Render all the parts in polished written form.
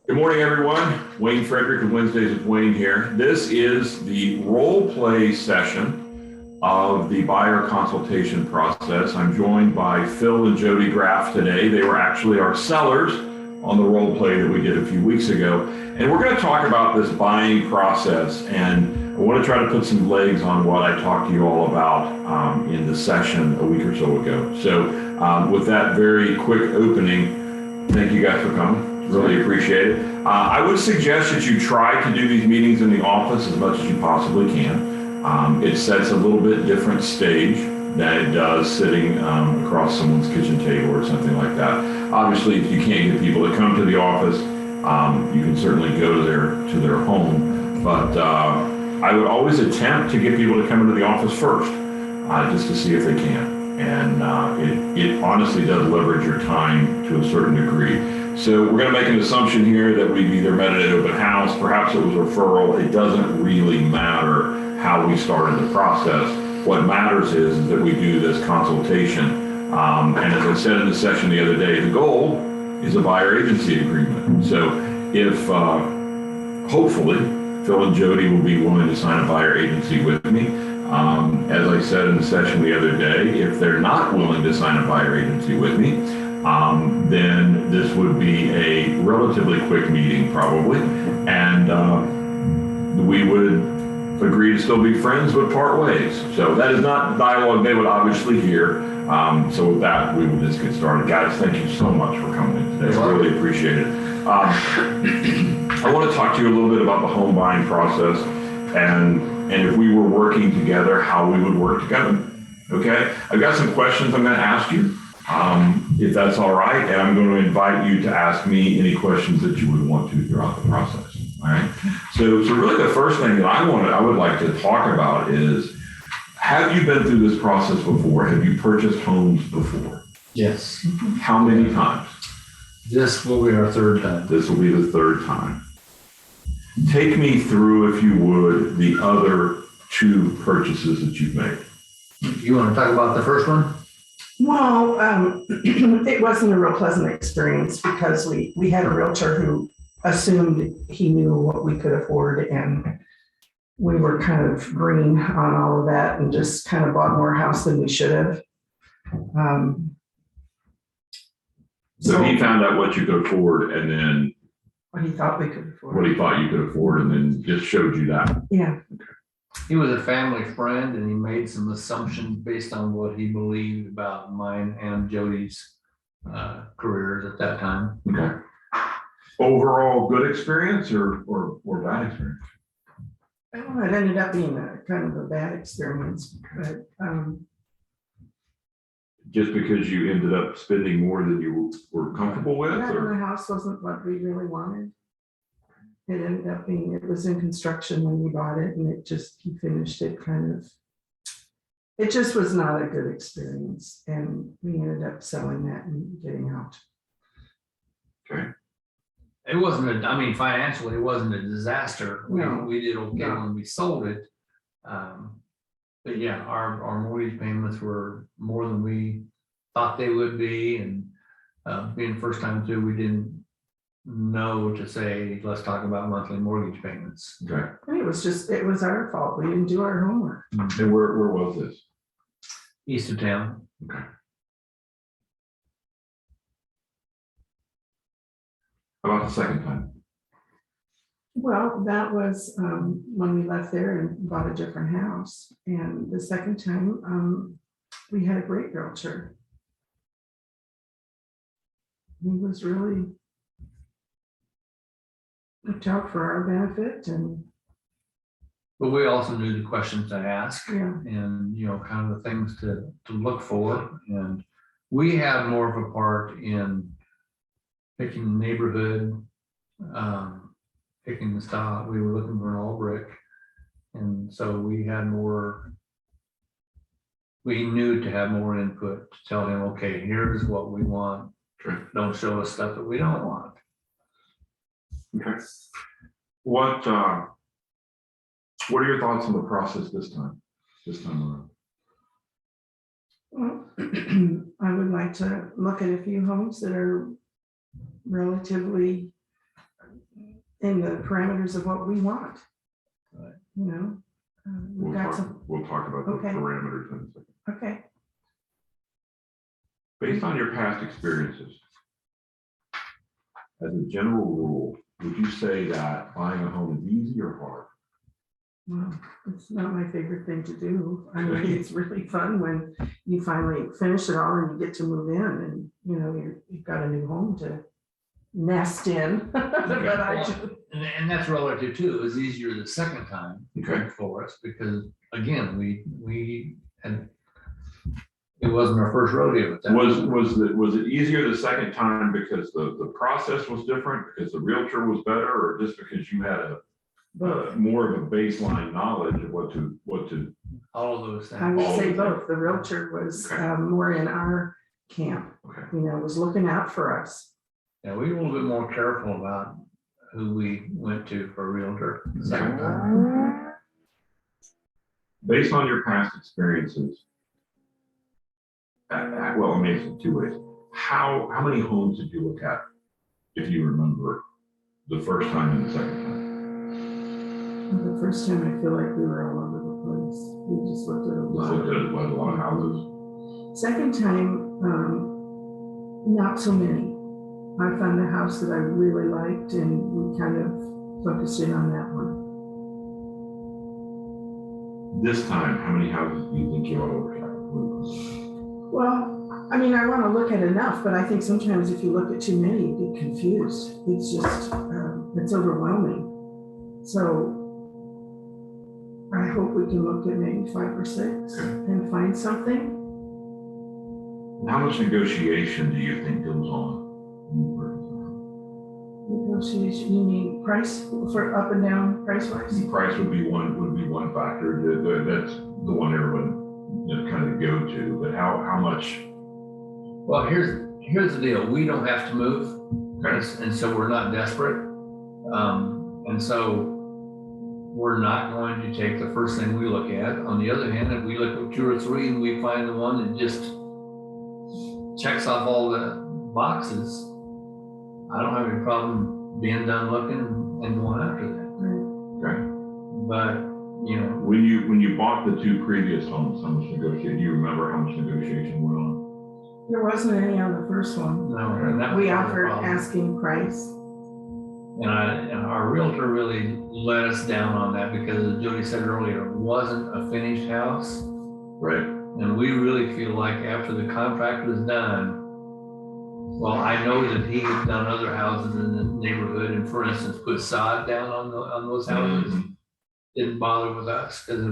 Good morning, everyone. Wayne Frederick of Wednesdays with Wayne here. This is the role play session of the buyer consultation process. I'm joined by Phil and Jody Graff today. They were actually our sellers on the role play that we did a few weeks ago. And we're going to talk about this buying process. And I want to try to put some legs on what I talked to you all about in the session a week or so ago. So with that very quick opening, thank you guys for coming. Really appreciate it. I would suggest that you try to do these meetings in the office as much as you possibly can. It sets a little bit different stage than it does sitting across someone's kitchen table or something like that. Obviously, if you can't get people to come to the office, you can certainly go to their home. But I would always attempt to get people to come into the office first, just to see if they can. And it honestly does leverage your time to a certain degree. So we're going to make an assumption here that we've either met at an open house, perhaps it was a referral. It doesn't really matter how we started the process. What matters is that we do this consultation. And as I said in the session the other day, the goal is a buyer agency agreement. So if hopefully Phil and Jody will be willing to sign a buyer agency with me. As I said in the session the other day, if they're not willing to sign a buyer agency with me, then this would be a relatively quick meeting probably, and we would agree to still be friends but part ways. So that is not dialogue they would obviously hear. So with that, we will just get started. Guys, thank you so much for coming in today. I really appreciate it. I want to talk to you a little bit about the home buying process and if we were working together, how we would work together. Okay, I've got some questions I'm going to ask you. If that's all right, and I'm going to invite you to ask me any questions that you would want to throughout the process. All right. So really, the first thing that I would like to talk about is: have you been through this process before? Have you purchased homes before? Yes. How many times? This will be our third time. This will be the third time. Take me through, if you would, the other two purchases that you've made. You want to talk about the first one? Well, it wasn't a real pleasant experience because we had a realtor who assumed he knew what we could afford, and we were kind of green on all of that and just kind of bought more house than we should have. So he found out what you could afford, and then what he thought we could afford. What he thought you could afford, and then just showed you that. Yeah. Okay. He was a family friend, and he made some assumptions based on what he believed about mine and Jody's careers at that time. Okay. Overall, good experience or bad experience? Well, it ended up being a kind of a bad experience, but just because you ended up spending more than you were comfortable with? yeah, Or? the house wasn't what we really wanted. It ended up being, it was in construction when we bought it, and he finished it it just was not a good experience, and we ended up selling that and getting out. Okay. It wasn't financially, it wasn't a disaster. No. We did okay when we sold it. But yeah, our mortgage payments were more than we thought they would be, and being the first time through, we didn't know to say, let's talk about monthly mortgage payments. Okay. And it was our fault. We didn't do our homework. And where was this? East of town. Okay. How about the second time? Well, that was when we left there and bought a different house. And the second time, we had a great realtor. He was really looked out for our benefit, But we also knew the questions to ask, yeah. and kind of the things to look for. And we had more of a part in picking the neighborhood, picking the style. We were looking for an all brick, and so we knew to have more input to tell him, okay, here's what we want. Sure. Don't show us stuff that we don't want. Okay. What are your thoughts on the process this time around? Well, I would like to look at a few homes that are relatively in the parameters of what we want. Right. You know, we've got some, We'll talk about the Okay. parameters in a second. okay. Based on your past experiences, as a general rule, would you say that buying a home is easy or hard? Well, it's not my favorite thing to do. I mean, it's really fun when you finally finish it all and you get to move in and, you know, you've got a new home to nest in. But I just, And that's relative too. It was easier the second time Okay. for us because again, we and it wasn't our first rodeo with that. Was it easier the second time because the process was different, because the realtor was better, or just because you had more of a baseline knowledge of what to All of those things. I would All say of them. both. The realtor was Okay. more in our camp, Okay. you know, was looking out for us. Yeah, we were a little bit more careful about who we went to for a realtor the second time. Based on your past experiences, well, it makes it two ways. How many homes did you look at, if you remember, the first time and the second time? The first time, I feel like we were all over the place. We just looked at a Just lot. looked at a lot of houses. Second time, not so many. I found a house that I really liked and we kind of focused in on that one. This time, how many houses do you think you ought to look at? Well, I mean, I want to look at enough, but I think sometimes if you look at too many, you get confused. It's just, it's overwhelming. So I hope we can look at maybe 5 or 6 and find something. And how much negotiation do you think goes on? Negotiation, you mean price for up and down price wise? The price would be one factor. That's the one everyone kind of go to. But how much? Well, here's the deal. We don't have to move, Okay. and so we're not desperate. And so we're not going to take the first thing we look at. On the other hand, if we look at 2 or 3 and we find the one that just checks off all the boxes, I don't have any problem being done looking and going after that. Okay. But, you know, When you bought the 2 previous homes, how much negotiation? Do you remember how much negotiation went on? There wasn't any on the first one. no, and that was We part of the offered problem. asking price. And our realtor really let us down on that because, as Jody said earlier, it wasn't a finished house. Right. And we really feel like after the contract was done, well, I know that he had done other houses in the neighborhood and, for instance, put sod down on those houses. Mhm. Didn't bother with us because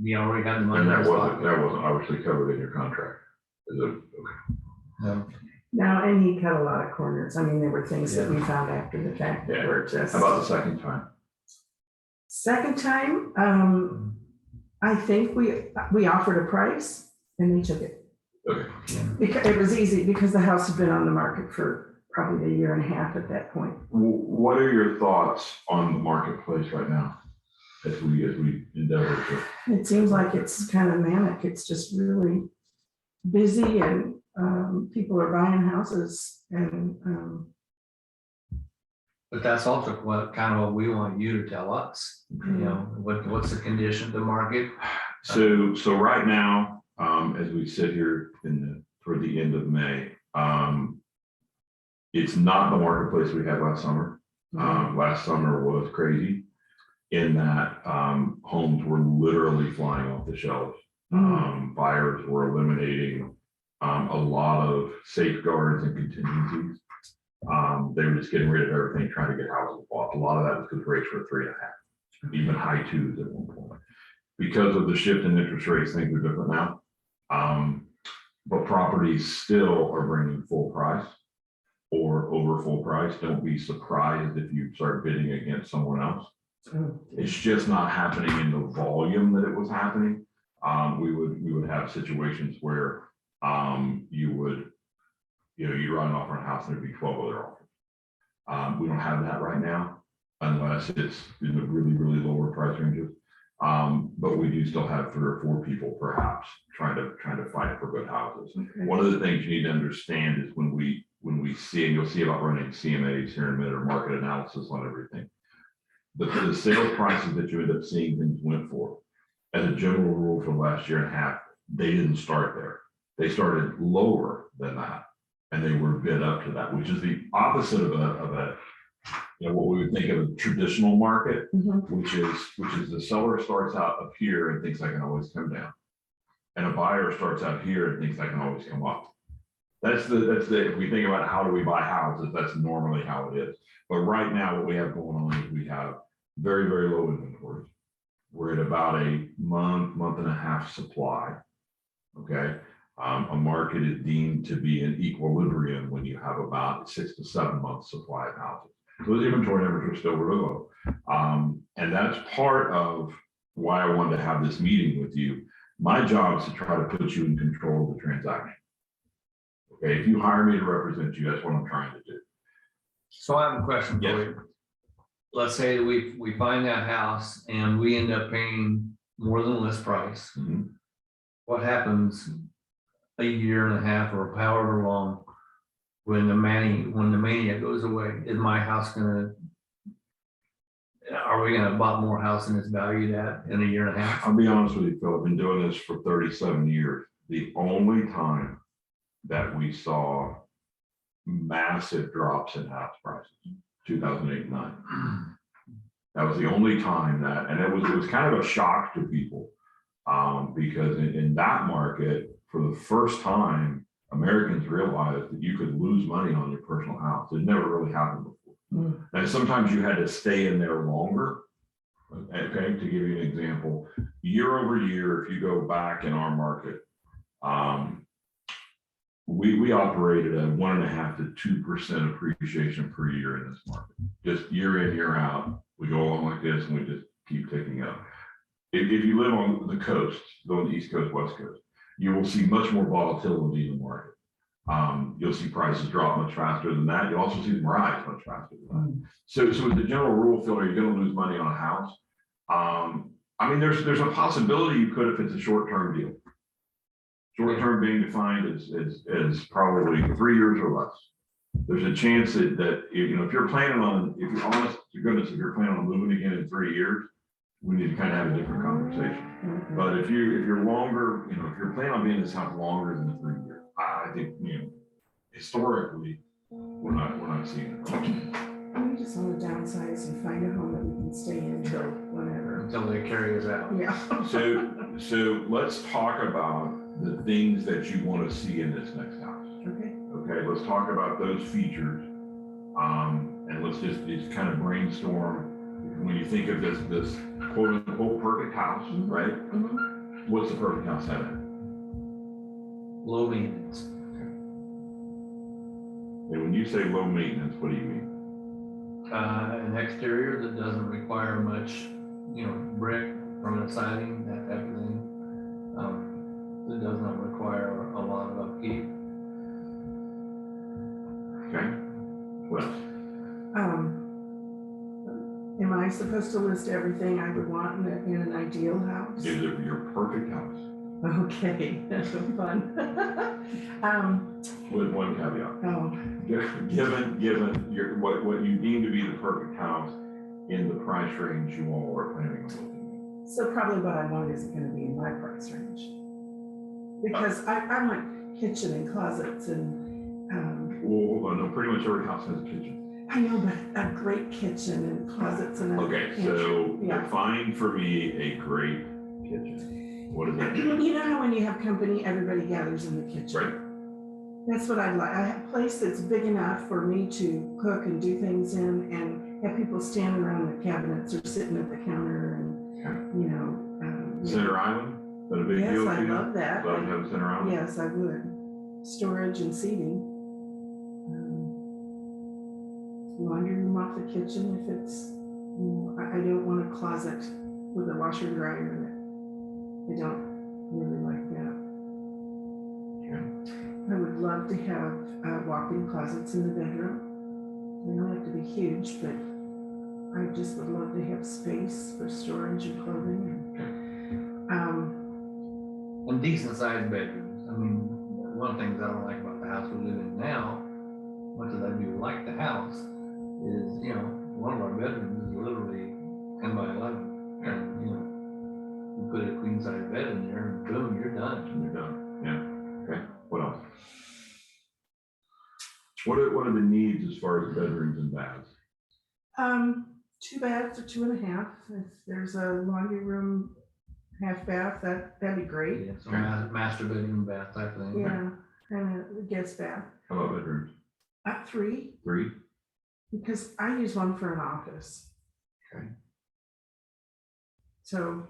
we already had the money. And in that our wasn't pocket. obviously covered in your contract. Is it? Okay. No. Now, and he cut a lot of corners. I mean, there were things that we found after the fact that Yeah. were just. How about the second time? Second time, I think we offered a price and they took it. Okay. Because it was easy because the house had been on the market for probably 1.5 years at that point. What are your thoughts on the marketplace right now as we endeavor to? It seems like it's kind of manic. It's just really busy and people are buying houses and But that's also what we want you to tell us, you know, what's the condition of the market? So right now, as we sit here toward the end of May, it's not the marketplace we had last summer. Last summer was crazy in that homes were literally flying off the shelves. Buyers were eliminating a lot of safeguards and contingencies. They were just getting rid of everything, trying to get houses bought. A lot of that was because rates were 3.5, even high 2s at one point. Because of the shift in interest rates, things are different now. But properties still are bringing full price or over full price. Don't be surprised if you start bidding against someone else. It's just not happening in the volume that it was happening. We would have situations where you'd run an offer on a house and there'd be 12 other offers. We don't have that right now unless it's in the really, really lower price ranges. But we do still have 3 or 4 people perhaps trying to fight for good houses. Okay. One of the things you need to understand is when we when we see, and you'll see about running CMAs here in a minute, or market analysis on everything. The sales prices that you end up seeing things went for, as a general rule for the last year and a half, they didn't start there. They started lower than that, and they were bid up to that, which is the opposite of a what we would think of a traditional market, which is the seller starts out up here and thinks I can always come down, and a buyer starts out here and thinks I can always come up. That's the if we think about how do we buy houses, that's normally how it is. But right now, what we have going on is we have very, very low inventories. We're at about a month and a half supply. Okay. A market is deemed to be in equilibrium when you have about 6 to 7 months supply of houses. So the inventory numbers are still really low. And that's part of why I wanted to have this meeting with you. My job is to try to put you in control of the transaction. Okay, if you hire me to represent you, that's what I'm trying to do. So I have a question for Yes. you. Let's say that we find that house and we end up paying more than list price. Mhm. What happens a year and a half or however long when the mania goes away? Is my house are we gonna buy more house than it's valued at in a year and a half? I'll be honest with you, Phil, I've been doing this for 37 years. The only time that we saw massive drops in house prices, 2008 and 9. That was the only time that, and it was kind of a shock to people, because in that market, for the first time, Americans realized that you could lose money on your personal house. It never really happened before. And sometimes you had to stay in there longer. Okay, to give you an example, year over year, if you go back in our market, we operated at 1.5% to 2% appreciation per year in this market. Just year in, year out, we go along like this and we just keep ticking up. If you live on the coast, go on the East Coast, West Coast, you will see much more volatility in the market. You'll see prices drop much faster than that. You'll also see them rise much faster than that. So as the general rule, Phil, are you going to lose money on a house? I mean, there's a possibility you could if it's a short-term deal. Short-term being defined as probably 3 years or less. There's a chance that if you're planning on, if you're honest to goodness, if you're planning on moving again in 3 years, we need to kind of have a different conversation. But if you're longer, if you're planning on being in this house longer than the 3 years, I think historically we're not seeing it. We just want to downsize and find a home that we can stay in until whenever. Until they carry us out. Yeah. So let's talk about the things that you want to see in this next house. Okay, let's talk about those features. And let's just kind of brainstorm. When you think of this quote unquote perfect house, right? What's the perfect house have in it? Low maintenance. And when you say low maintenance, what do you mean? An exterior that doesn't require much, brick, permanent siding, that type of thing. That does not require a lot of upkeep. Okay. What else? Am I supposed to list everything I would want in an ideal house? Is it your perfect house? Okay, that's fun. With one caveat. Oh, Given what you deem to be the perfect house in the price range you all are planning on looking so probably what I want isn't going to be in my price range. Because I want kitchen and closets and. Well, no, pretty much every house has a kitchen. I know, but a great kitchen and closets and. Okay, so define for me a great kitchen. What is that? You know how when you have company, everybody gathers in the kitchen. Right. That's what I'd like. I have a place that's big enough for me to cook and do things in and have people standing around the cabinets or sitting at the counter and, Center Island? Is that a big deal? Yes, I love that. Love to have a center island? Yes, I would. Storage and seating. Laundry room off the kitchen if it's, I don't want a closet with a washer and dryer in it. I don't really like that. Okay. I would love to have walk-in closets in the bedroom. They don't have to be huge, but I just would love to have space for storage and clothing. And decent sized bedrooms. I mean, one of the things I don't like about the house we live in now much as I do like the house, is, you know, one of our bedrooms is literally 10 by 11. And, you know, you put a queen size bed in there and boom, you're done. And you're done. Yeah. Okay. What else? What are the needs as far as bedrooms and baths? 2 baths or 2.5. If there's a laundry room, half bath, that'd be great. Yeah, so Okay. master bedroom, bath type thing. Yeah, and a guest bath. How about bedrooms? 3, 3? because I use one for an office. Okay. So,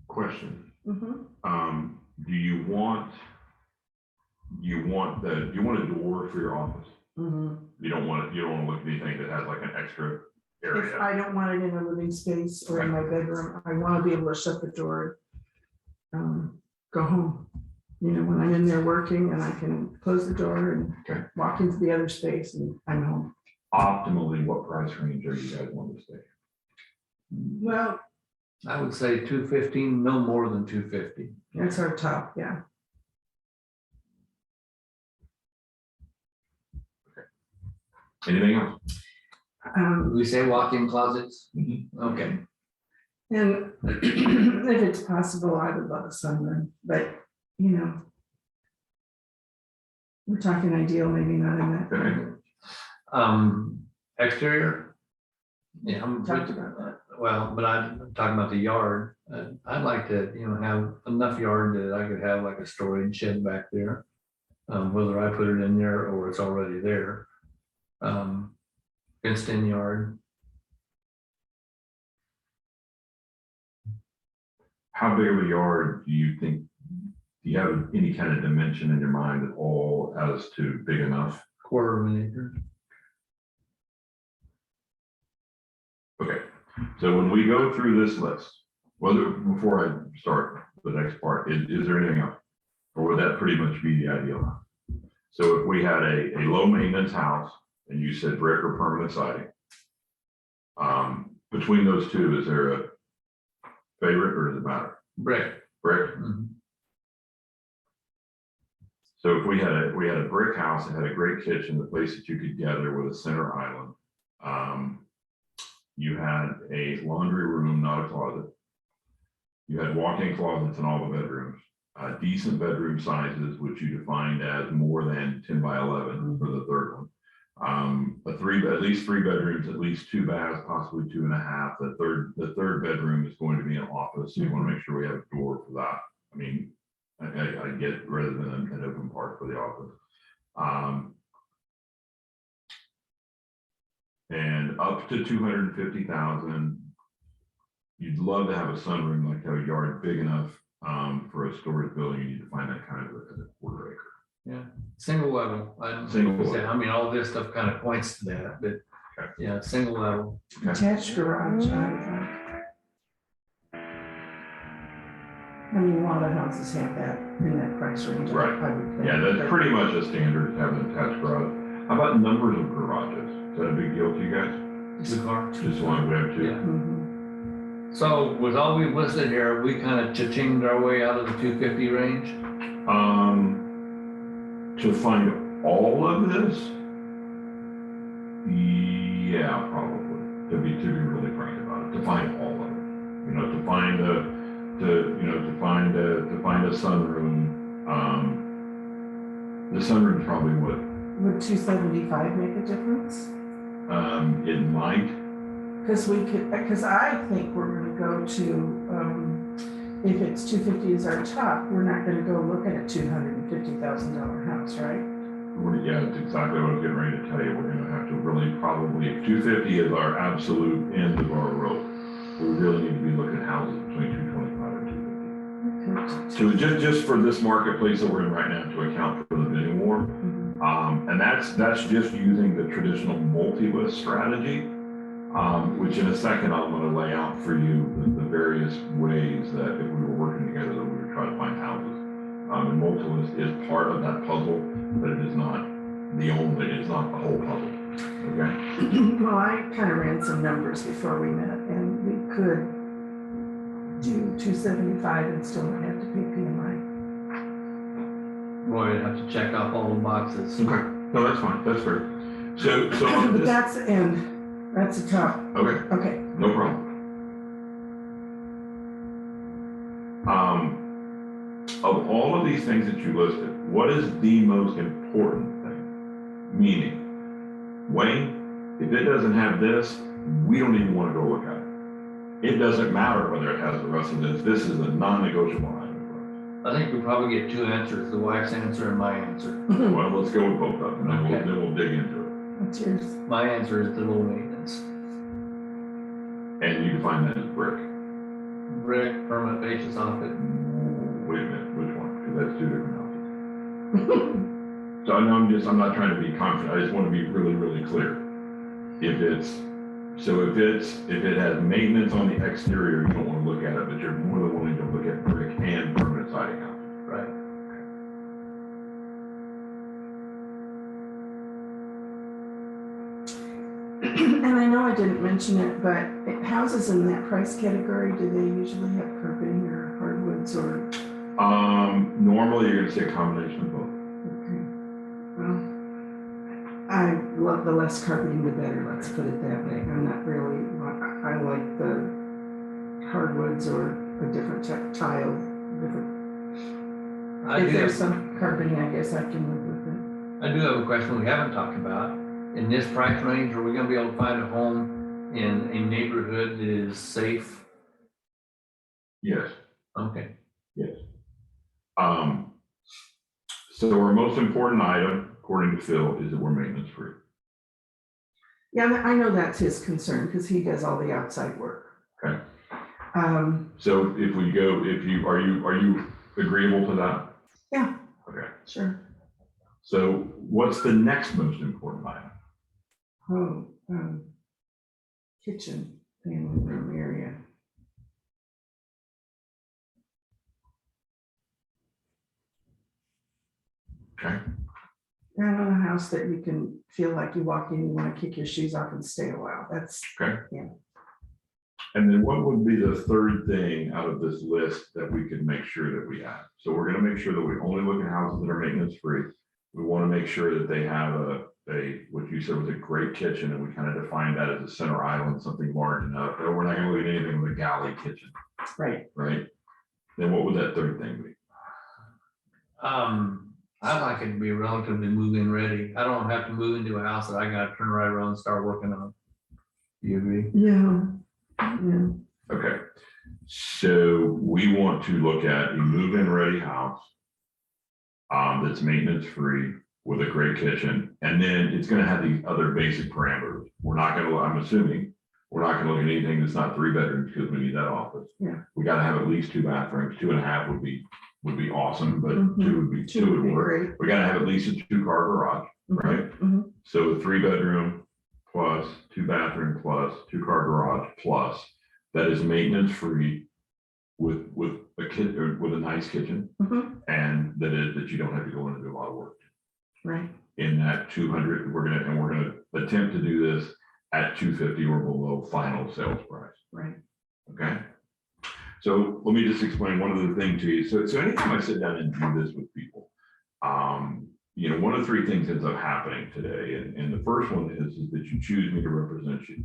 Question. mhm. Do you want a door for your office? You don't want to look at anything that has like an extra If area. I don't want it in a living space or in my bedroom, I want to be able to shut the door, go home. You know, when I'm in there working and I can close the door and Okay. walk into the other space and I'm home. Optimally, what price range are you guys want to stay? Well, I would say 215, no more than 250. that's our top, yeah. Anything else? We say walk-in closets. Mhm. Okay. And if it's possible, I would love a sunroom, but you know, we're talking ideal, maybe not in that. Okay. Exterior. Yeah, I'm Talked about that. well, but I'm talking about the yard. I'd like to, you know, have enough yard that I could have like a storage shed back there. Whether I put it in there or it's already there. Fenced in yard. How big of a yard do you think? Do you have any kind of dimension in your mind at all as to big enough? 1/4 acre. Okay, so when we go through this list, before I start the next part, is there anything else? Or would that pretty much be the ideal? So if we had a low maintenance house and you said brick or permanent siding, between those two, is there a favorite or does it matter? Brick. Brick? Mhm. So if we had a brick house that had a great kitchen, the place that you could gather with a center island, you had a laundry room, not a closet. You had walk-in closets in all the bedrooms, decent bedroom sizes, which you defined as more than 10 by 11 for the third one. At least 3 bedrooms, at least 2 baths, possibly 2.5. The third bedroom is going to be an office. So you want to make sure we have a door for that. I mean, I get it, rather than an open part for the office. And up to 250,000, you'd love to have a sunroom, like have a yard big enough for a storage building. You need to find that kind of a 1/4 acre. Yeah, single level. Single I mean, all this stuff kind of points to that, but Okay. yeah, single level. Attached garage, I would like. I mean, a lot of houses have that in that price range. Right. I would think. Yeah, that's But pretty much a standard, having an attached garage. How about numbers of garages? Is that a big deal to you guys? The car. Just one, we have 2. Yeah. Mhm. So with all we've listed here, we kind of cha-chinged our way out of the 250 range. To find all of this, yeah, probably. To be really frank about it, to find all of it, you know, to find a sunroom. The sunroom's probably what? Would 275 make a difference? It might. Because I think we're gonna go to, if it's 250 is our top, we're not gonna go look at a $250,000 house, right? Yeah, it's exactly what I was getting ready to tell you. We're gonna have to really probably, if 250 is our absolute end of our rope, we really need to be looking at houses between 225 and 250. So just for this marketplace that we're in right now, to account for the bidding war, and that's just using the traditional multi-list strategy, which in a second I'm going to lay out for you the various ways that if we were working together that we would try to find houses. And multi-list is part of that puzzle, but it is not it's not the whole puzzle. Okay. Well, I kind of ran some numbers before we met, and we could do 275 and still not have to pay PMI. Roy would have to check off all the boxes. Okay, no, that's fine, that's fair. So on But this, that's the end. That's the top. okay, Okay. no problem. Of all of these things that you listed, what is the most important thing? Meaning, Wayne, if it doesn't have this, we don't even want to go look at it. It doesn't matter whether it has the rest of this. This is a non-negotiable item I think we probably get two answers, the wife's answer and my answer. for us. Well, let's go with both of them, and then Okay. then we'll dig into it. What's yours? My answer is the low maintenance. And you define that as brick. Brick, permanent basis off it. Wait a minute, which one? Because that's two different houses. So I know I'm not trying to be confident. I just want to be really, really clear. If it has maintenance on the exterior, you don't want to look at it, but you're more than willing to look at brick and permanent siding houses. Right. And I know I didn't mention it, but houses in that price category, do they usually have carpeting or hardwoods or? Normally you're going to see a combination of both. Okay. Well, I love the less carpeting, the better. Let's put it that way. I'm not really. I like the hardwoods or a different tile. Different. If there's some carpeting, I guess I can live with it. I do have a question we haven't talked about. In this price range, are we gonna be able to find a home in a neighborhood that is safe? Yes. Okay. Yes. So our most important item, according to Phil, is that we're maintenance free. Yeah, I know that's his concern because he does all the outside work. Okay. So if we go, are you agreeable to that? Yeah. Okay. Sure. So what's the next most important item? Oh, kitchen, family room area. Okay. I want a house that you can feel like you walk in, you want to kick your shoes off and stay a while. That's Okay. Yeah. And then what would be the third thing out of this list that we could make sure that we have? So we're going to make sure that we only look at houses that are maintenance free. We want to make sure that they have what you said was a great kitchen, and we kind of define that as a center island, something large enough. We're not going to look at anything with a galley kitchen. right. Right. Then what would that third thing be? I'd like it to be relatively move-in ready. I don't have to move into a house that I gotta turn right around and start working on. Do you agree? Yeah. Yeah. Okay. So we want to look at a move-in ready house that's maintenance free with a great kitchen. And then it's going to have these other basic parameters. I'm assuming we're not going to look at anything that's not 3 bedrooms because we need that office. Yeah. We got to have at least 2 bathrooms. 2.5 would be awesome, but two would work. Great. We got to have at least a 2-car garage, right? Mm-hmm. So a 3-bedroom plus 2-bathroom plus 2-car garage plus that is maintenance free with a kid or with a nice kitchen, and that you don't have to go in and do a lot of work. Right. In that 200, we're gonna attempt to do this at 250 or below final sales price. Right. Okay. So let me just explain one other thing to you. So anytime I sit down and do this with people, one of 3 things ends up happening today. And the first one is that you choose me to represent you,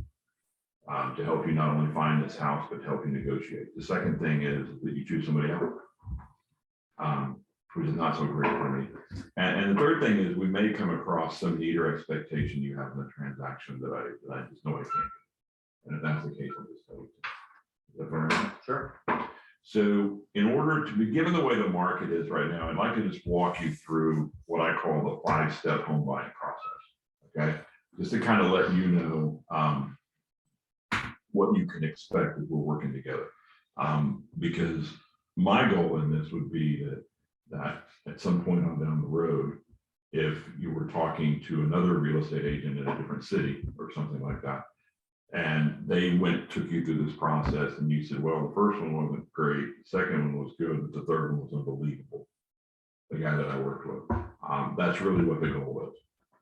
to help you not only find this house, but help you negotiate. The second thing is that you choose somebody else, which is not so great for me. And the third thing is we may come across some need or expectation you have in the transaction that I just know I can't do. And if that's the case, I'll just tell you. Is that fair enough? Sure. So in order to be given the way the market is right now, I'd like to just walk you through what I call the 5-step home buying process. Okay. Just to kind of let you know what you can expect as we're working together. Because my goal in this would be that at some point on down the road, if you were talking to another real estate agent in a different city or something like that, and they took you through this process and you said, well, the first one wasn't great, the second one was good, but the third one was unbelievable. The guy that I worked with, that's really what the goal is.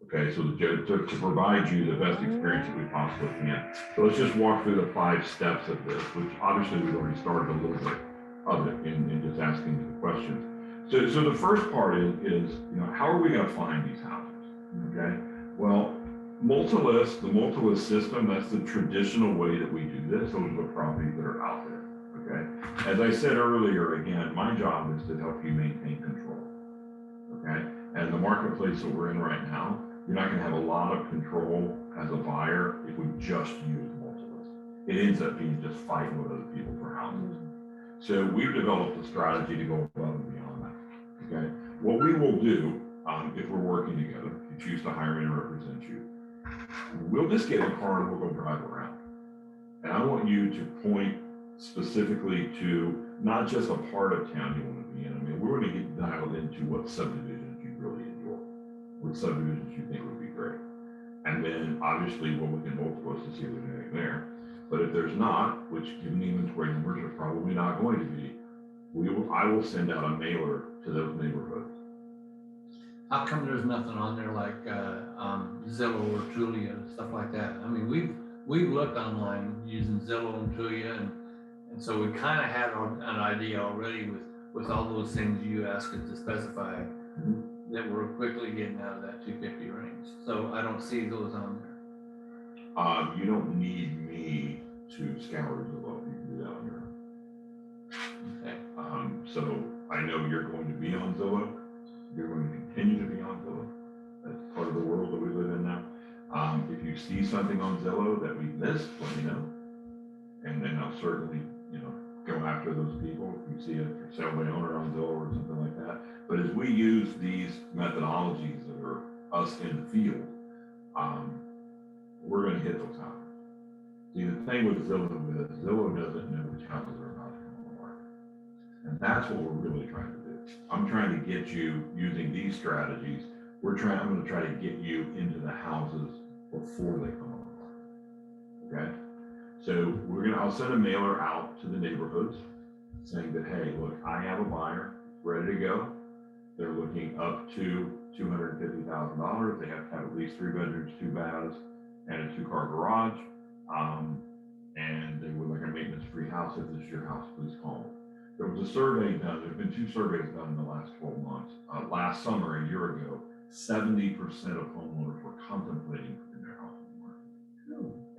Okay, so to provide you the best experience that we possibly can. So let's just walk through the 5 steps of this, which obviously we've already started a little bit of it in just asking the questions. So the first part is, how are we gonna find these houses? Okay, well, the multi-list system, that's the traditional way that we do this. Those are the properties that are out there, okay? As I said earlier, again, my job is to help you maintain control, okay? And the marketplace that we're in right now, you're not gonna have a lot of control as a buyer if we just use multi-list. It ends up being just fighting with other people for houses. So we've developed a strategy to go above and beyond that, okay? What we will do, if we're working together, if you choose to hire me to represent you, we'll just get in the car and we'll go drive around. And I want you to point specifically to not just a part of town you want to be in. I mean, we're going to get dialed into what subdivisions you really enjoy, what subdivisions you think would be great. And then obviously we'll look at multiples to see if there's anything there. But if there's not, which given the inventory numbers are probably not going to be, I will send out a mailer to those neighborhoods. How come there's nothing on there like Zillow or Trulia and stuff like that? I mean, we've looked online using Zillow and Trulia, and so we kind of had an idea already with all those things you asked us to specify that we're quickly getting out of that 250 range. So I don't see those on there. You don't need me to scour Zillow. You can do that on your own. Okay. So I know you're going to be on Zillow. You're going to continue to be on Zillow. That's part of the world that we live in now. If you see something on Zillow that we missed, let me know. And then I'll certainly, go after those people. If you see a for sale by owner on Zillow or something like that. But as we use these methodologies that are us in the field, we're going to hit those houses. See, the thing with Zillow is Zillow doesn't know which houses are about to come on the market. And that's what we're really trying to do. I'm trying to get you using these strategies. I'm going to try to get you into the houses before they come on the market. Okay? So I'll send a mailer out to the neighborhoods saying that, hey, look, I have a buyer ready to go. They're looking up to $250,000. They have to have at least 3 bedrooms, 2 baths, and a 2-car garage. And they would like a maintenance-free house. If this is your house, please call me. There was a survey done. There's been 2 surveys done in the last 12 months. Last summer, a year ago, 70% of homeowners were contemplating putting their house on the market.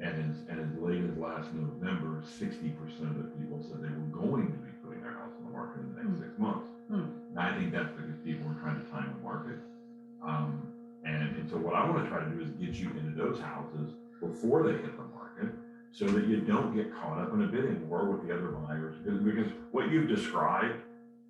And as late as last November, 60% of the people said they were going to be putting their house on the market in the next 6 months. And I think that's because people are trying to time the market. And so what I want to try to do is get you into those houses before they hit the market, so that you don't get caught up in a bidding war with the other buyers. Because what you've described,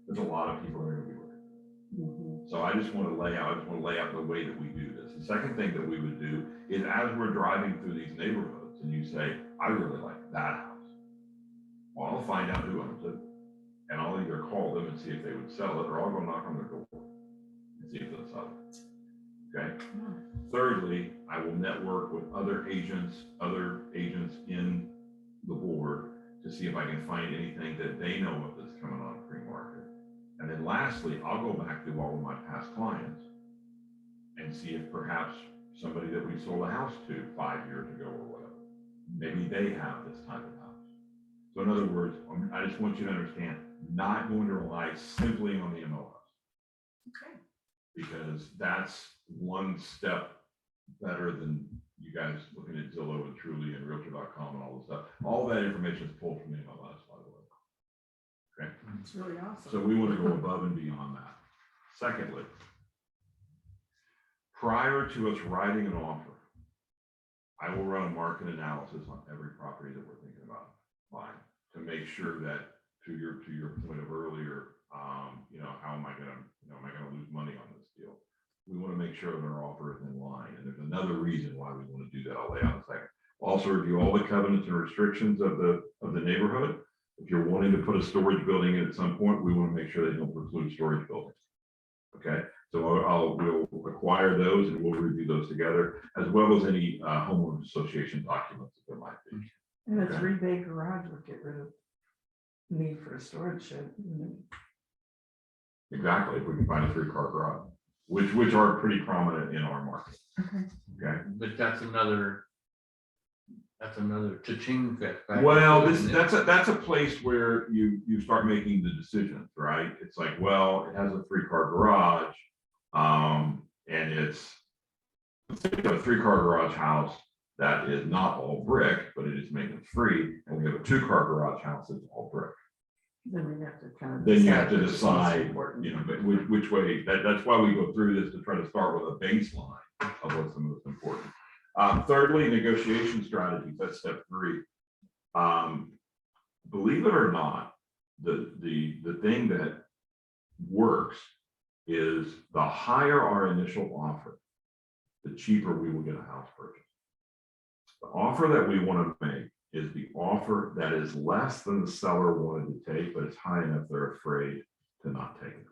there's a lot of people that are going to be looking. So I just want to lay out the way that we do this. The second thing that we would do is, as we're driving through these neighborhoods and you say, I really like that house, well, I'll find out who owns it, and I'll either call them and see if they would sell it, or I'll go knock on their door and see if they'll sell it. Okay. Thirdly, I will network with other agents in the board to see if I can find anything that they know of that's coming on pre-market. And then lastly, I'll go back to all of my past clients and see if perhaps somebody that we sold a house to 5 years ago or whatever, maybe they have this type of house. So in other words, I just want you to understand, not going to rely simply on the MLS. Okay. Because that's one step better than you guys looking at Zillow and Truly and Realtor.com and all this stuff. All that information is pulled from the MLS, by the way. Okay. It's really awesome. So we want to go above and beyond that. Secondly, prior to us writing an offer, I will run a market analysis on every property that we're thinking about buying to make sure that, to your point of earlier, how am I going to lose money on this deal? We want to make sure that our offer is in line. And there's another reason why we want to do that. I'll lay out in a second. We'll also review all the covenants and restrictions of the neighborhood. If you're wanting to put a storage building in at some point, we want to make sure they don't preclude storage buildings. Okay, so we'll acquire those and we'll review those together, as well as any homeowners association documents that there might be. And a 3-bay garage would get rid of need for a storage shed. Exactly, if we can find a 3-car garage, which are pretty prominent in our market. Okay. Okay. But that's another That's another cha-ching effect. Well, that's a place where you start making the decisions, right? It's like, well, it has a 3-car garage, and it's a 3-car garage house that is not all brick, but it is maintenance free, and we have a 2-car garage house that's all brick. Then we have to kind of. Then you have to which is most decide, important. you know, but which way. That's why we go through this, to try to start with a baseline of what's the most important. Thirdly, negotiation strategies. That's step 3. Believe it or not, the thing that works is the higher our initial offer, the cheaper we will get a house purchase. The offer that we want to make is the offer that is less than the seller wanted to take, but it's high enough they're afraid to not take it.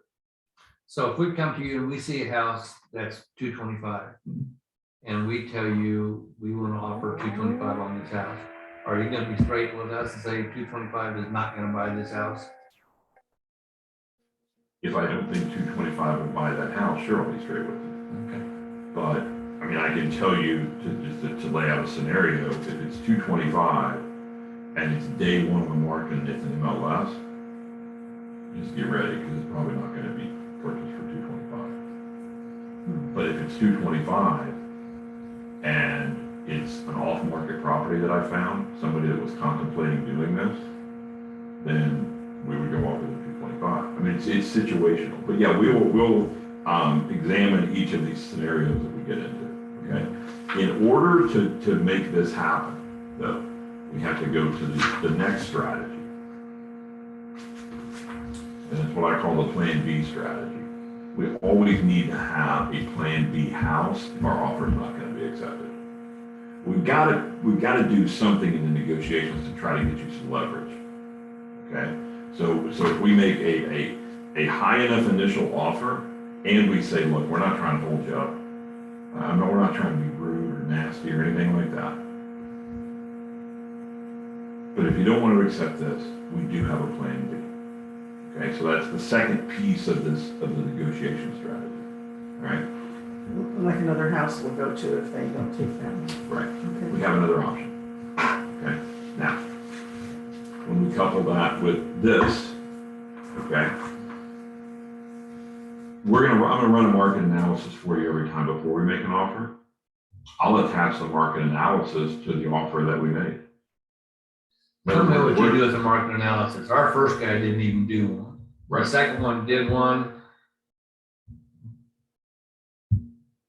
So if we come to you and we see a house that's 225, and we tell you we want to offer 225 on this house, are you going to be straight with us and say 225 is not going to buy this house? If I don't think 225 will buy that house, sure, I'll be straight with you. Okay. But I mean, I can tell you to lay out a scenario. If it's 225 and it's day 1 of the market and it's an MLS, just get ready, because it's probably not going to be purchased for 225. But if it's 225 and it's an off-market property that I found, somebody that was contemplating doing this, then we would go off with a 225. I mean, it's situational, but yeah, we'll examine each of these scenarios that we get into. Okay. In order to make this happen, though, we have to go to the next strategy, and it's what I call the Plan B strategy. We always need to have a Plan B house if our offer is not going to be accepted. We've got to do something in the negotiations to try to get you some leverage. Okay. So if we make a high enough initial offer, and we say, look, we're not trying to hold you up. No, we're not trying to be rude or nasty or anything like that. But if you don't want to accept this, we do have a Plan B. Okay, so that's the second piece of the negotiation strategy. All right. Like another house we'll go to if they don't take them. Right. Okay. We have another option. Okay. Now, when we couple that with this, okay, I'm gonna run a market analysis for you every time before we make an offer. I'll attach the market analysis to the offer that we made. Tell me what you do with the market analysis. Our first guy didn't even do one. Right. The second one did one.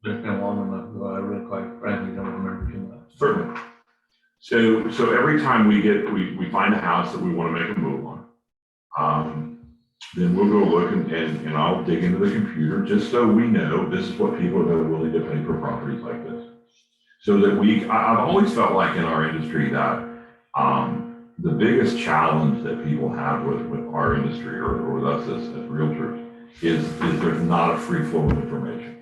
But it's been a long enough ago. I really quite frankly don't remember too much. Certainly. So every time we find a house that we want to make a move on, then we'll go look and I'll dig into the computer just so we know this is what people are willing to pay for properties like this. So that I've always felt like in our industry that the biggest challenge that people have with our industry or with us as realtors is there's not a free flow of information.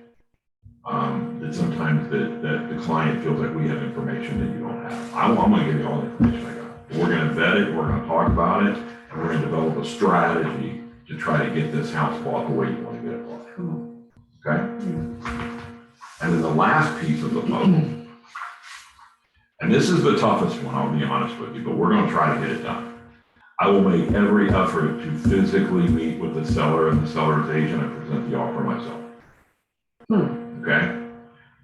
That sometimes that the client feels like we have information that you don't have. I'm going to give you all the information I got. We're going to vet it, we're going to talk about it, and we're going to develop a strategy to try to get this house bought the way you want to get it bought. Okay? And then the last piece of the puzzle, and this is the toughest one, I'll be honest with you, but we're going to try to get it done. I will make every effort to physically meet with the seller and the seller's agent and present the offer myself. Okay?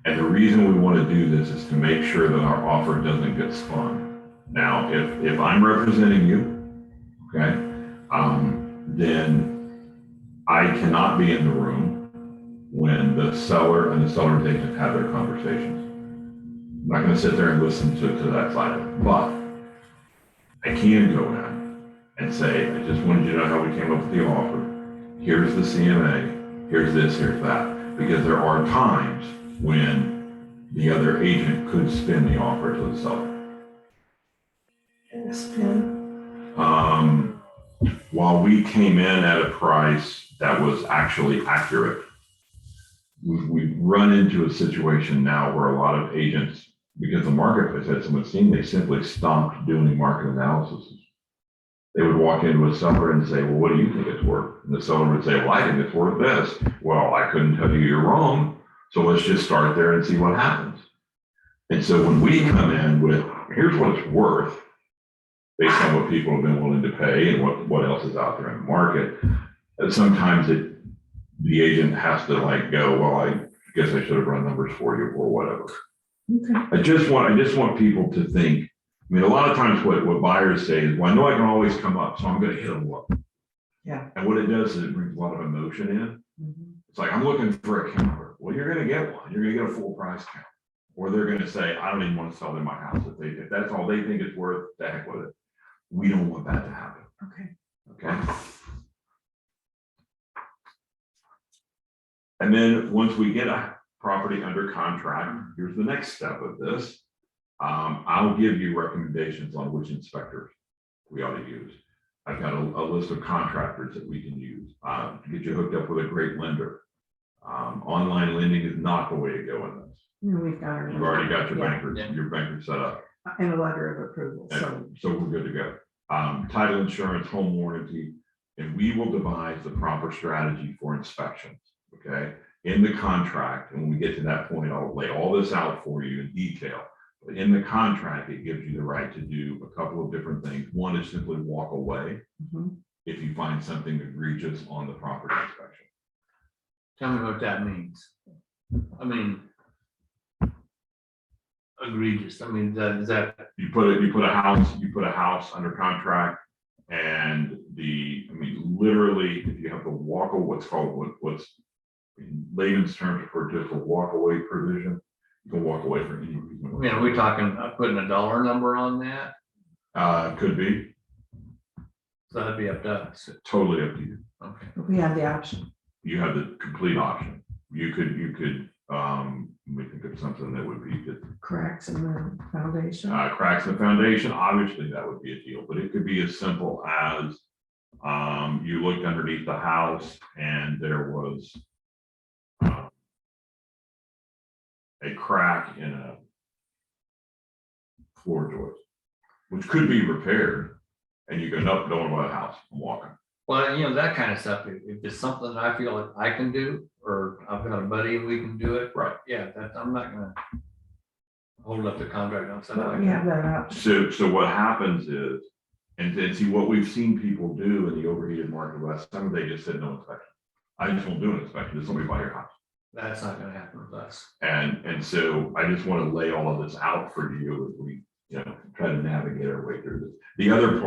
And the reason we want to do this is to make sure that our offer doesn't get spun. Now, if I'm representing you, okay, then I cannot be in the room when the seller and the seller's agent have their conversations. I'm not going to sit there and listen to that side of it, but I can go in and say, I just wanted you to know how we came up with the offer. Here's the CMA, here's this, here's that. Because there are times when the other agent could spin the offer to the seller. Spin. While we came in at a price that was actually accurate, we've run into a situation now where a lot of agents, because the marketplace had so much steam, they simply stopped doing market analysis. They would walk into a seller and say, well, what do you think it's worth? And the seller would say, well, I think it's worth this. Well, I couldn't tell you you're wrong. So let's just start there and see what happens. And so when we come in with, here's what it's worth based on what people have been willing to pay and what else is out there in the market. And sometimes the agent has to like go, well, I guess I should have run numbers for you or whatever. Okay. I just want people to think. I mean, a lot of times what buyers say is, well, I know I can always come up, so I'm going to hit them up. Yeah. And what it does is it brings a lot of emotion in. It's like, I'm looking for a counter. Well, you're going to get one. You're going to get a full price count. Or they're going to say, I don't even want to sell in my house. If that's all they think it's worth, the heck with it. We don't want that to happen. Okay. Okay. And then once we get a property under contract, here's the next step of this. I'll give you recommendations on which inspectors we ought to use. I've got a list of contractors that we can use to get you hooked up with a great lender. Online lending is not the way to go in this. No, we've got our. You've already got your Yeah. banker set up. And a letter of approval, so. And so we're good to go. Title insurance, home warranty, and we will devise the proper strategy for inspections, okay? In the contract, and when we get to that point, I'll lay all this out for you in detail. But in the contract, it gives you the right to do a couple of different things. One is simply walk away Mhm. if you find something egregious on the property inspection. Tell me what that means. I mean, egregious. I mean, is that, You put a house under contract, and literally, if you have to walk away, what's in layman's terms referred to as a walk away provision, you can walk away for any reason. I mean, are we talking putting a dollar number on that? Could be So that'd be up to us. totally up to you. Okay. We have the option. You have the complete option. You could, let me think of something that would be good. Cracks in the foundation. Cracks in the foundation, obviously that would be a deal, but it could be as simple as, you looked underneath the house and there was a crack in a floor joist, which could be repaired, and you go, nope, don't want to buy the house, I'm walking. Well, you know, that kind of stuff, if it's something that I feel like I can do, or I've got a buddy and we can do it. Right. Yeah, I'm not gonna hold up the contract on something But like we that. have that option. So what happens is, and see what we've seen people do in the overheated market last summer, they just said no inspection. I just won't do an inspection, just let me buy your house. That's not gonna happen with us. And so I just want to lay all of this out for you as we, try to navigate our way through this. The other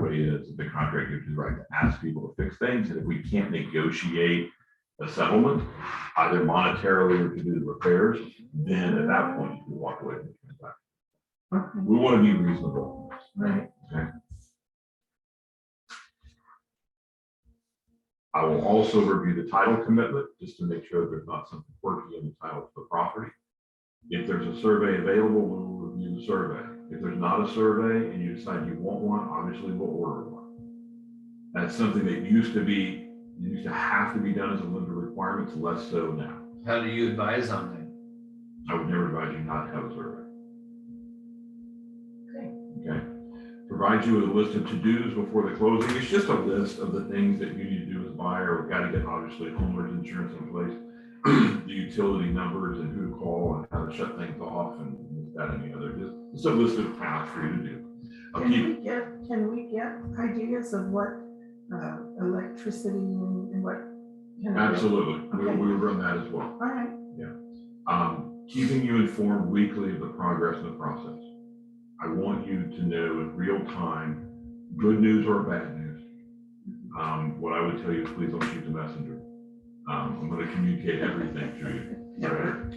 way is the contract gives you the right to ask people to fix things, and if we can't negotiate a settlement, either monetarily or to do the repairs, then at that point you can walk away from the transaction. Okay. We want to be reasonable. Right. Okay. I will also review the title commitment just to make sure there's not something quirky in the title to the property. If there's a survey available, we'll review the survey. If there's not a survey and you decide you want one, obviously we'll order one. That's something that used to have to be done as a lender requirement, it's less so now. How do you advise on that? I would never advise you not to have a survey. Okay. Provide you with a list of to-dos before the closing. It's just a list of the things that you need to do as a buyer. We've got to get obviously homeowners insurance in place, the utility numbers and who to call and how to shut things off and that and the other. Just a list of tasks for you to do. Can we get ideas of what electricity and what? Absolutely. Okay. We'll run that as well. All right. Keeping you informed weekly of the progress of the process. I want you to know in real time, good news or bad news. What I would tell you is please don't shoot the messenger. I'm going to communicate everything to you. Right?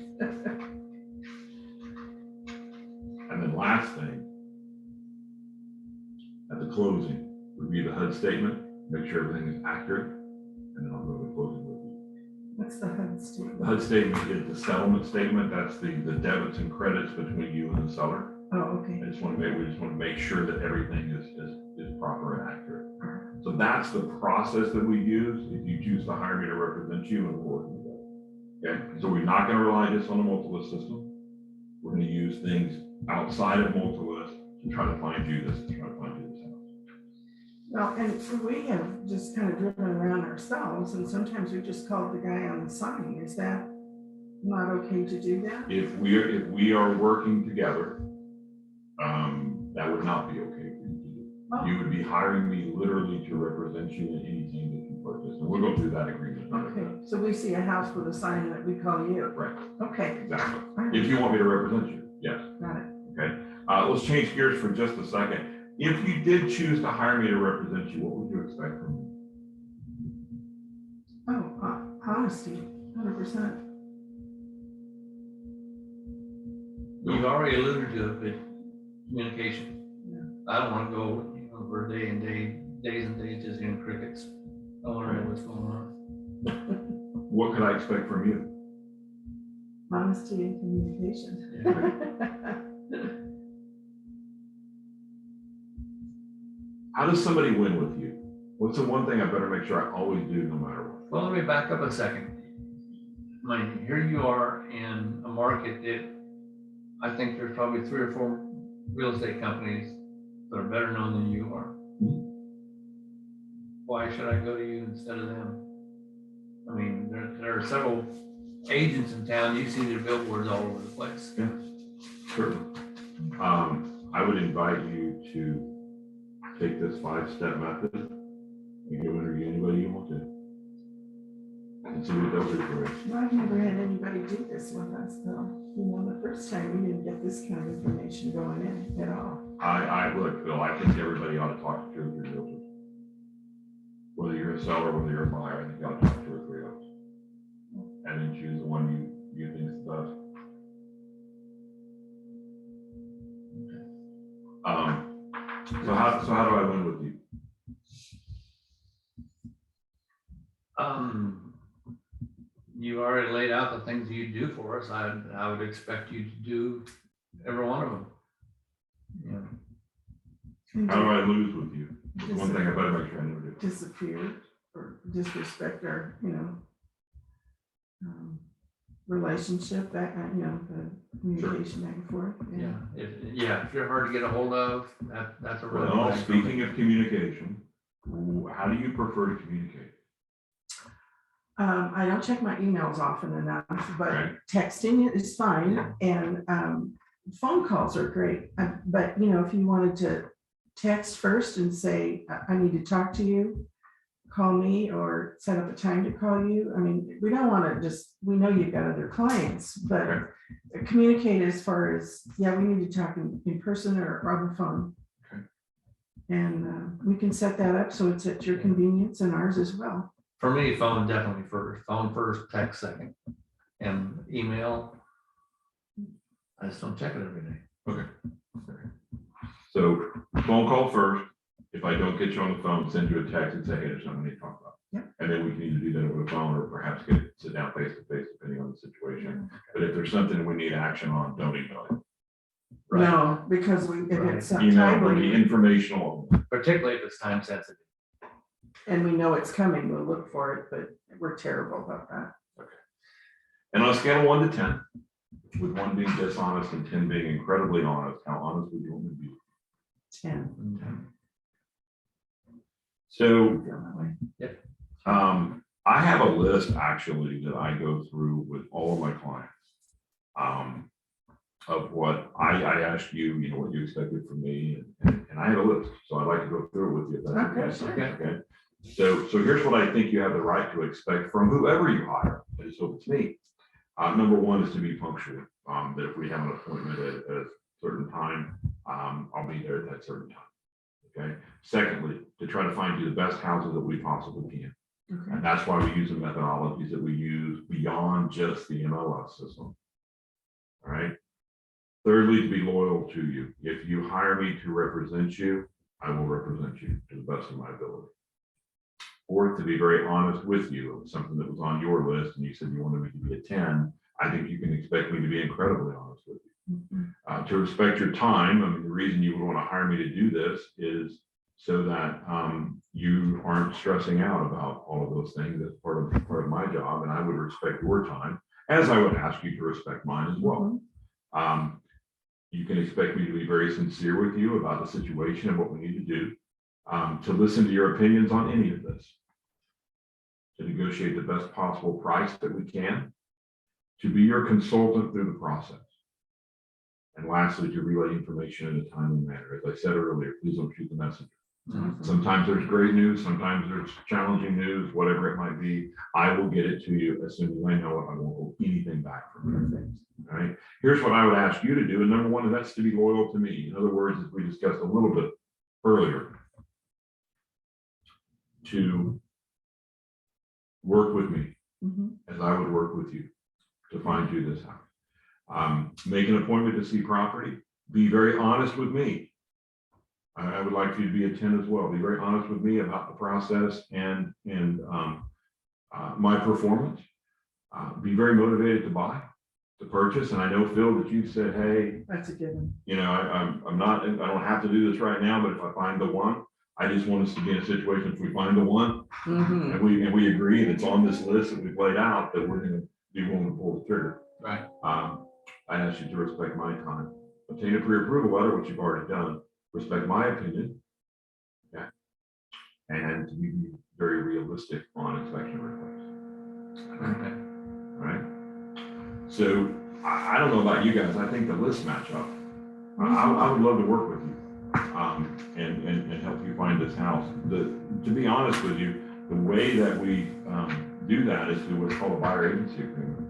And then last thing, at the closing, review the HUD statement, make sure everything is accurate, and then I'll go to the closing with you. What's the HUD statement? The HUD statement is the settlement statement. That's the debits and credits between you and the seller. Oh, okay. We just want to make sure that everything is proper and accurate. So that's the process that we use if you choose to hire me to represent you and we're working together. Okay, so we're not going to rely just on the multi-list system. We're going to use things outside of multi-list to try to find you this, house. Well, and we have just kind of driven around ourselves, and sometimes we just called the guy on the sign. Is that not okay to do that? If we are working together, not be okay for you to do. Oh. You would be hiring me literally to represent you in anything that you purchase, and we'll go through that agreement. Okay, so we see a house with a sign that we call you. Right, Okay, exactly. all right, If you want me to represent you, yes. got it. Okay, let's change gears for just a second. If you did choose to hire me to represent you, what would you expect from me? Oh, honesty, 100%. You've already alluded to it, but communication. Yeah. I don't want to go, for days and days just in crickets. I want to know what's going on. What could I expect from you? Honesty and communication. How does somebody win with you? What's the one thing I better make sure I always do no matter what? Well, let me back up a second. I mean, here you are in a market that I think there's probably 3 or 4 real estate companies that are better known than you are. Why should I go to you instead of them? I mean, there are several agents in town. You see their billboards all over the place. Yeah, certainly. I would invite you to take this 5-step method and go interview anybody you want to. And see what they'll do for you. Well, I've never had anybody do this with us, though. The first time we didn't get this kind of information going in at all. I look, Bill, I think everybody ought to talk to 2 or 3 realtors. Whether you're a seller, whether you're a buyer, I think you ought to talk to 2 or 3 of them. And then choose the one you think is the best. So how do I win with you? You already laid out the things you do for us. I would expect you to do every one of them. Yeah. How do I lose with you? One thing I better make sure I never do. Disappear or disrespect our, relationship, that, the communication back and forth. Yeah. If you're hard to get a hold of, that's a red Well, flag. speaking of communication, how do you prefer to communicate? I don't check my emails often enough, but Right. texting is fine, and phone calls are great. But if you wanted to text first and say, I need to talk to you, call me, or set up a time to call you. I mean, we don't want to we know you've got other clients, but Okay. communicate as far as, we need to talk in person or on the phone. Okay. And we can set that up so it's at your convenience and ours as well. For me, phone definitely first. Phone first, text second, and email. I just don't check it every day. Okay. So phone call first. If I don't get you on the phone, send you a text and say, hey, there's something we need to talk about. Yep. And then we can either do that over the phone or perhaps sit down face to face, depending on the situation. But if there's something we need action on, don't email it. Right. No, because if it's Email will be timely informational. Particularly if it's time sensitive. and we know it's coming, we'll look for it, but we're terrible about that. And on a scale of 1 to 10, with 1 being dishonest and 10 being incredibly honest, how honest would you want me to be? 10. 10. So Feel that way. I have a list actually that I go through with all of my clients. Of what I asked you, what you expected from me, and I have a list, so I'd like to go through it with you. If that's Okay, okay. sure. Okay. So here's what I think you have the right to expect from whoever you hire. And so it's me. Number 1 is to be punctual. That if we have an appointment at a certain time, I'll be there at that certain time. Okay. Secondly, to try to find you the best houses that we possibly can. Okay. And that's why we use the methodologies that we use beyond just the MLS system. All right. Thirdly, to be loyal to you. If you hire me to represent you, I will represent you to the best of my ability. Fourth, to be very honest with you. It was something that was on your list and you said you wanted me to be a 10. I think you can expect me to be incredibly honest with you. Mhm. To respect your time. I mean, the reason you would want to hire me to do this is so that you aren't stressing out about all of those things. That's part of my job, and I would respect your time, as I would ask you to respect mine as well. You can expect me to be very sincere with you about the situation and what we need to do, to listen to your opinions on any of this, to negotiate the best possible price that we can, to be your consultant through the process. And lastly, to relay information in a timely manner. As I said earlier, please don't shoot the messenger. Mhm. Sometimes there's great news, sometimes there's challenging news, whatever it might be. I will get it to you as soon as I know it. I won't hold anything back from you. All right. Here's what I would ask you to do. And number one, that's to be loyal to me. In other words, as we discussed a little bit earlier, to work with me as I would work with you to find you this house. Make an appointment to see property. Be very honest with me. I would like you to be a 10 as well. Be very honest with me about the process and my performance. Be very motivated to buy, to purchase. And I know, Phil, that you've said, hey, That's a given. you know, I'm not, I don't have to do this right now, but if I find the one, I just want us to be in a situation, if we find the one, and we agree, and it's on this list that we've laid out, that we're gonna be willing to pull the trigger. Right. I ask you to respect my time. Obtain a pre-approval letter, which you've already done. Respect my opinion. Okay. And to be very realistic on inspection requests. Okay. All right. So I don't know about you guys. I think the lists match up. I would love to work with you and help you find this house. To be honest with you, the way that we do that is through what's called a buyer agency agreement.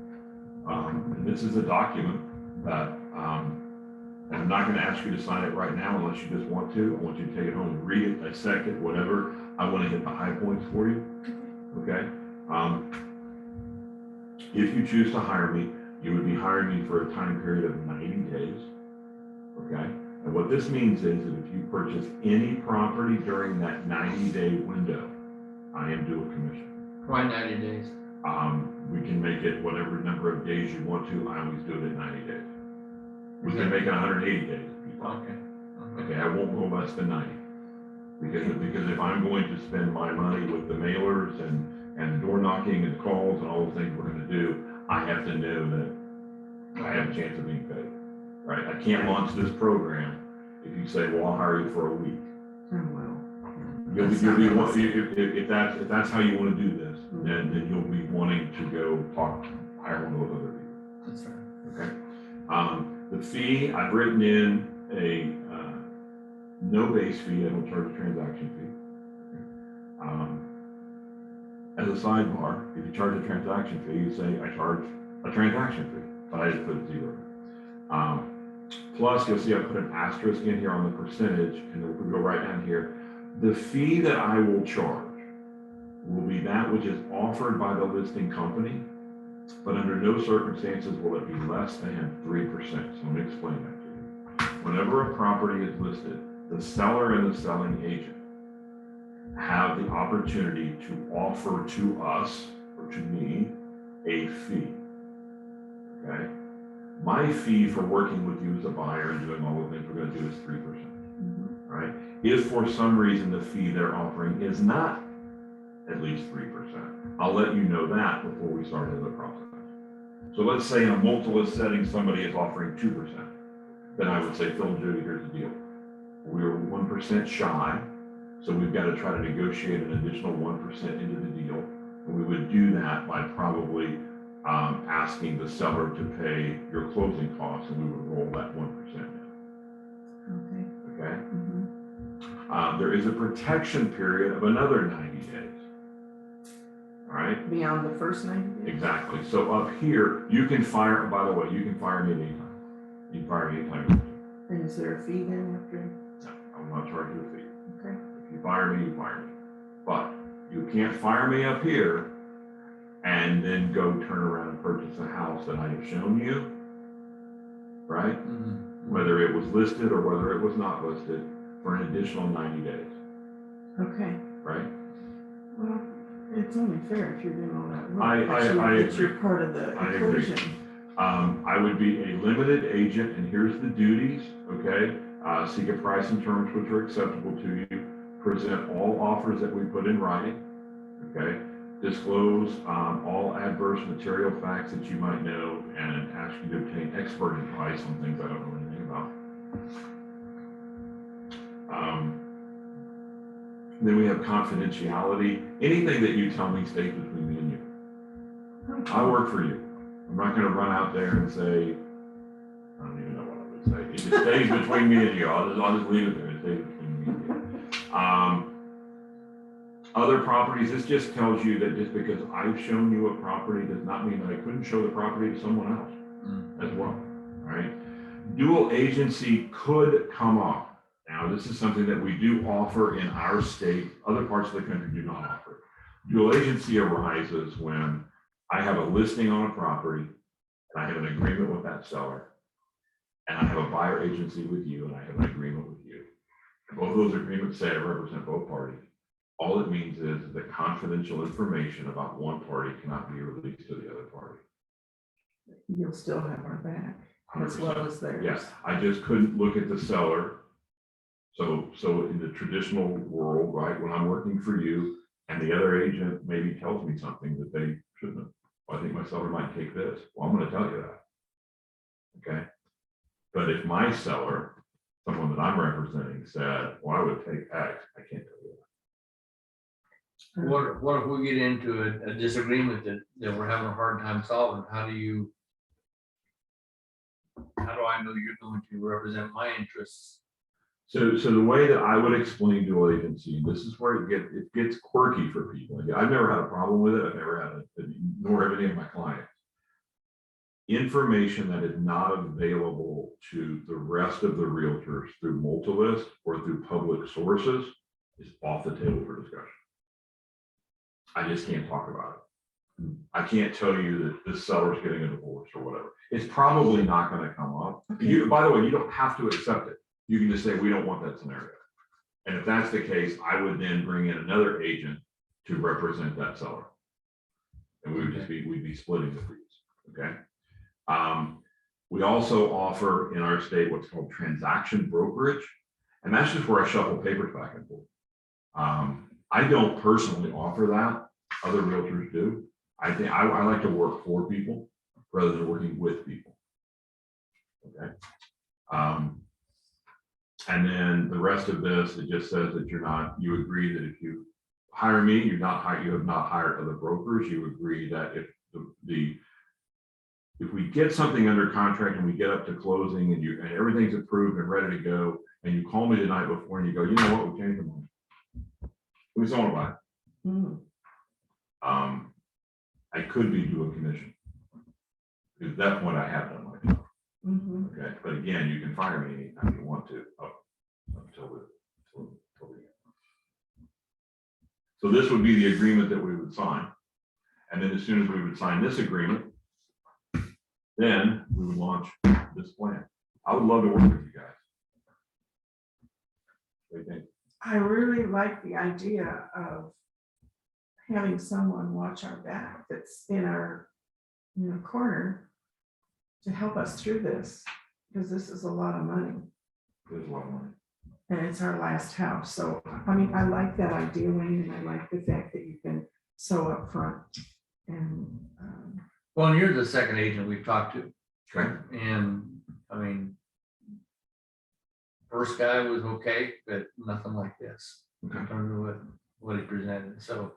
And this is a document that and I'm not going to ask you to sign it right now unless you just want to. I want you to take it home and read it, dissect it, whatever. I want to hit the high points for you. Okay. If you choose to hire me, you would be hiring me for a time period of 90 days. Okay. And what this means is that if you purchase any property during that 90-day window, I am due a commission. Why 90 days? We can make it whatever number of days you want to. I always do it at 90 days. We can make it 180 days. If you want. Okay, I won't go less than 90. Because if I'm going to spend my money with the mailers and door knocking and calls and all the things we're going to do, I have to know that I have a chance of being paid. Right? I can't launch this program if you say, well, I'll hire you for a week. You'll be if that's how you want to do this, then you'll be wanting to go hire one of those other people. That's right. Okay. The fee, I've written in a no base fee. I don't charge a transaction fee. As a sidebar, if you charge a transaction fee, you say I charge a transaction fee, but I just put 0. Plus, you'll see I put an asterisk in here on the percentage, and then we go right down here. The fee that I will charge will be that which is offered by the listing company, but under no circumstances will it be less than 3%. So let me explain that to you. Whenever a property is listed, the seller and the selling agent have the opportunity to offer to us, or to me, a fee. Okay? My fee for working with you as a buyer and doing all the things we're going to do is 3%. Right? If for some reason the fee they're offering is not at least 3%, I'll let you know that before we start the process. So let's say in a multi-list setting, somebody is offering 2%. Then I would say, Phil and Jody, here's the deal. We're 1% shy, so we've got to try to negotiate an additional 1% into the deal. And we would do that by probably asking the seller to pay your closing costs, and we would roll that 1% in. Okay. There is a protection period of another 90 days. All right. Beyond the first 90 days? Exactly. So up here, you can fire, by the way, you can fire me at any time. You can fire me anytime. And is there a fee then after? No, I will not charge you a fee. Okay. If you fire me, you fire me. But you can't fire me up here and then go turn around and purchase a house that I have shown you, right? Whether it was listed or whether it was not listed, for an additional 90 days. Okay. Right? Well, it's only fair if you're doing all that work. I It's your part of the equation. I would be a limited agent, and here's the duties, okay? Seek a price and terms which are acceptable to you. Present all offers that we put in writing, okay? Disclose all adverse material facts that you might know, and ask you to obtain expert advice on things I don't know anything about. Then we have confidentiality. Anything that you tell me stays between me and you. I work for you. I'm not going to run out there and say, I don't even know what I'm It just stays between me and you. I'll just leave it there. It stays between me and you. Other properties, this just tells you that just because I've shown you a property does not mean that I couldn't show the property to someone else as well, right? Dual agency could come up. Now, this is something that we do offer in our state. Other parts of the country do not offer. Dual agency arises when I have a listing on a property and I have an agreement with that seller, and I have a buyer agency with you and I have an agreement with you. Both of those agreements say I represent both parties. All it means is that confidential information about one party cannot be released to the other party. You'll still have our back as 100%. well as theirs. Yes, I just couldn't look at the seller. So in the traditional world, right, when I'm working for you and the other agent maybe tells me something that they shouldn't have. Well, I think my seller might take this. Well, I'm going to tell you that. Okay. But if my seller, someone that I'm representing, said, well, I would take X, I can't tell you that. What if we get into a disagreement that we're having a hard time solving? How do I know you're going to represent my interests? So the way that I would explain dual agency, this is where it gets quirky for people. I've never had a problem with it. I've never had it, nor have any of my clients. Information that is not available to the rest of the realtors through multilist or through public sources is off the table for discussion. I just can't talk about it. I can't tell you that this seller's getting a divorce or whatever. It's probably not going to come up. Okay. By the way, you don't have to accept it. You can just say, we don't want that scenario. And if that's the case, I would then bring in another agent to represent that seller. And we'd be splitting the fees, okay? We also offer in our state what's called transaction brokerage. And that's just where I shuffle papers back and forth. I don't personally offer that. Other realtors do. I think I like to work for people rather than working with people. Okay. And then the rest of this, it just says that you agree that if you hire me, you have not hired other brokers. You agree that if if we get something under contract and we get up to closing and everything's approved and ready to go, and you call me the night before and you go, you know what, we changed the money. We still want to buy it. Mm. I could be due a commission. At that point, I have done my job. Mhm. Okay, but again, you can fire me anytime you want to up until the end. So this would be the agreement that we would sign. And then as soon as we would sign this agreement, then we would launch this plan. I would love to work with you guys. What do you think? I really like the idea of having someone watch our back that's in our, corner to help us through this, because this is a lot of money There's a lot of money. and it's our last house. So, I mean, I like that idea, Wayne, and I like the fact that you've been so upfront. And Well, and you're the second agent we've talked to. Okay. And I mean, first guy was okay, but nothing like this in Okay. terms of what he presented. So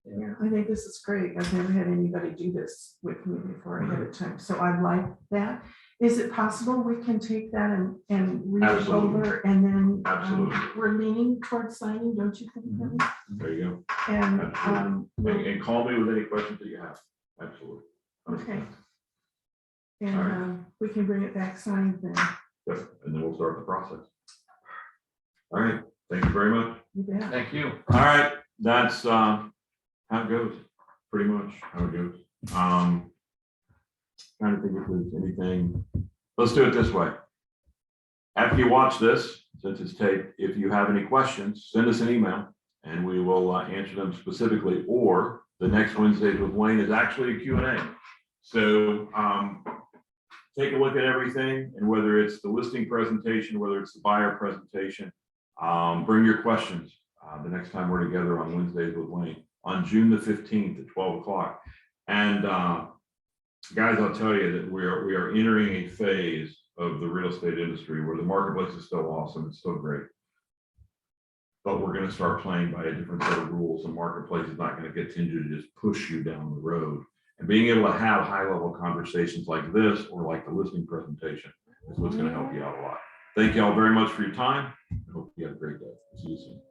yeah, I think this is great. I've never had anybody do this with me before ahead of time. So I like that. Is it possible we can take that and read it Absolutely. over, and then Absolutely. we're leaning towards signing, don't you think? Mhm. Debbie? There you go. And Absolutely. And call me with any questions that you have. Absolutely. Okay. We can bring it back signed then. Yep, and then we'll start the process. All right, thank you very much. You bet. thank you. All right, that's how it goes, pretty much how it goes. Trying to think if there's anything. Let's do it this way. After you watch this, since it's taped, if you have any questions, send us an email and we will answer them specifically, or the next Wednesdays with Wayne is actually a Q&A. So take a look at everything, and whether it's the listing presentation, whether it's the buyer presentation, bring your questions the next time we're together on Wednesdays with Wayne on June the 15th at 12 o'clock. And guys, I'll tell you that we are entering a phase of the real estate industry where the marketplace is still awesome. It's still great. But we're going to start playing by a different set of rules. The marketplace is not going to continue to just push you down the road. And being able to have high-level conversations like this, or like the listing presentation, is what's going to help you out a lot. Thank you all very much for your time. I hope you have a great day. See you soon.